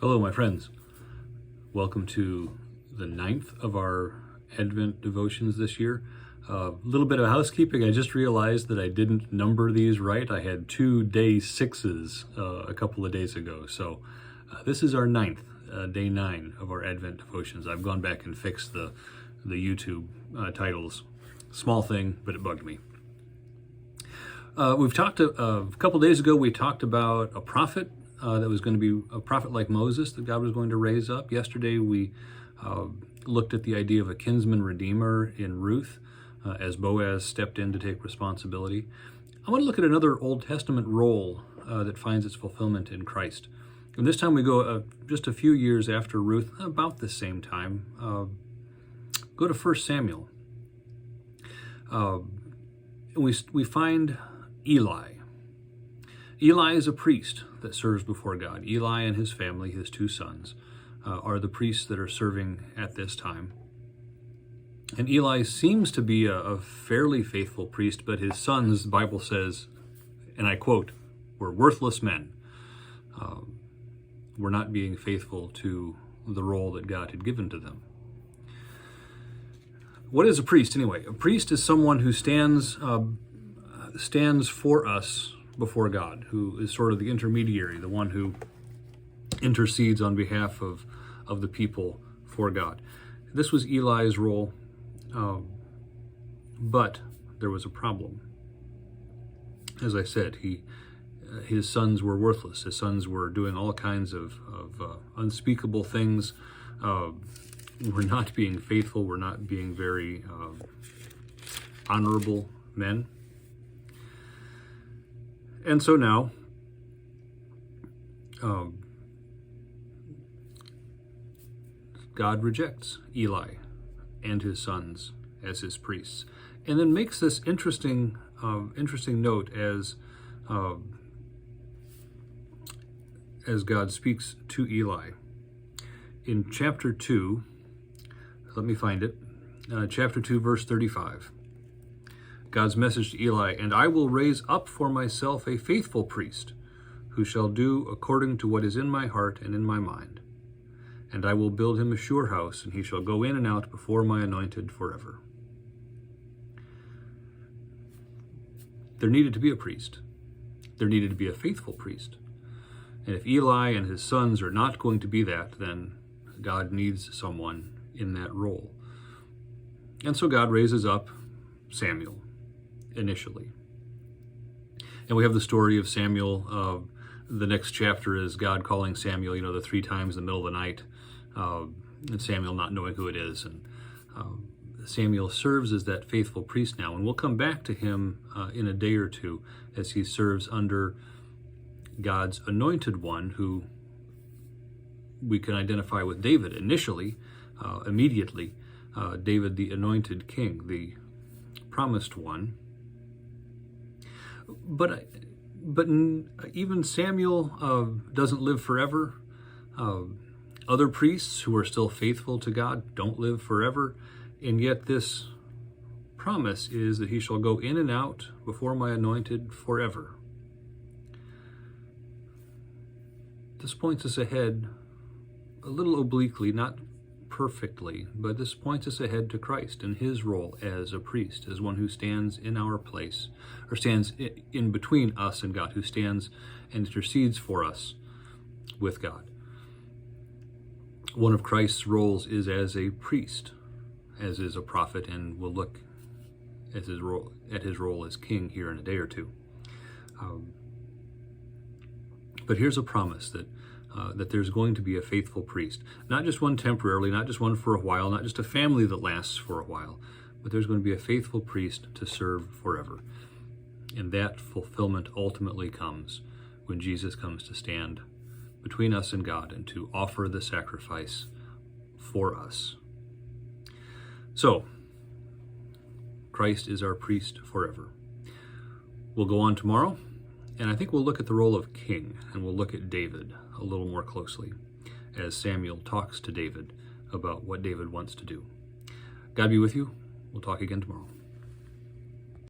Hello, my friends. Welcome to the 9th of our Advent devotions this year. A little bit of housekeeping. I just realized that I didn't number these right. I had 2 day 6s a couple of days ago. So this is our 9th, day 9 of our Advent devotions. I've gone back and fixed the YouTube titles. Small thing, but it bugged me. We've talked a couple days ago. We talked about a prophet that was going to be a prophet like Moses that God was going to raise up. Yesterday we looked at the idea of a kinsman redeemer in Ruth as Boaz stepped in to take responsibility. I want to look at another Old Testament role that finds its fulfillment in Christ. And this time we go just a few years after Ruth, about the same time. Go to 1 Samuel. We find Eli. Eli is a priest that serves before God. Eli and his family, his 2 sons, are the priests that are serving at this time. And Eli seems to be a fairly faithful priest, but his sons, the Bible says, and I quote, were worthless men. Were not being faithful to the role that God had given to them. What is a priest anyway? A priest is someone who stands for us before God, who is sort of the intermediary, the one who intercedes on behalf of the people for God. This was Eli's role, but there was a problem. As I said, his sons were worthless. His sons were doing all kinds of unspeakable things, were not being faithful, were not being very honorable men. And so now, God rejects Eli and his sons as his priests, and then makes this interesting note as God speaks to Eli. In chapter 2, let me find it, chapter 2, verse 35. God's message to Eli, "And I will raise up for myself a faithful priest, who shall do according to what is in my heart and in my mind. And I will build him a sure house, and he shall go in and out before my anointed forever." There needed to be a priest. There needed to be a faithful priest. And if Eli and his sons are not going to be that, then God needs someone in that role. And so God raises up Samuel initially. And we have the story of Samuel. The next chapter is God calling Samuel, the 3 times in the middle of the night, and Samuel not knowing who it is. And Samuel serves as that faithful priest now. And we'll come back to him in a day or two as he serves under God's anointed one, who we can identify with David initially, immediately. David, the anointed king, the promised one. But even Samuel doesn't live forever. Other priests who are still faithful to God don't live forever. And yet this promise is that he shall go in and out before my anointed forever. This points us ahead a little obliquely, not perfectly, but this points us ahead to Christ and his role as a priest, as one who stands in our place, or stands in between us and God, who stands and intercedes for us with God. One of Christ's roles is as a priest, as is a prophet, and we'll look at his role as king here in a day or two. But here's a promise that there's going to be a faithful priest. Not just one temporarily, not just one for a while, not just a family that lasts for a while, but there's going to be a faithful priest to serve forever. And that fulfillment ultimately comes when Jesus comes to stand between us and God and to offer the sacrifice for us. So, Christ is our priest forever. We'll go on tomorrow, and I think we'll look at the role of king, and we'll look at David a little more closely as Samuel talks to David about what David wants to do. God be with you. We'll talk again tomorrow.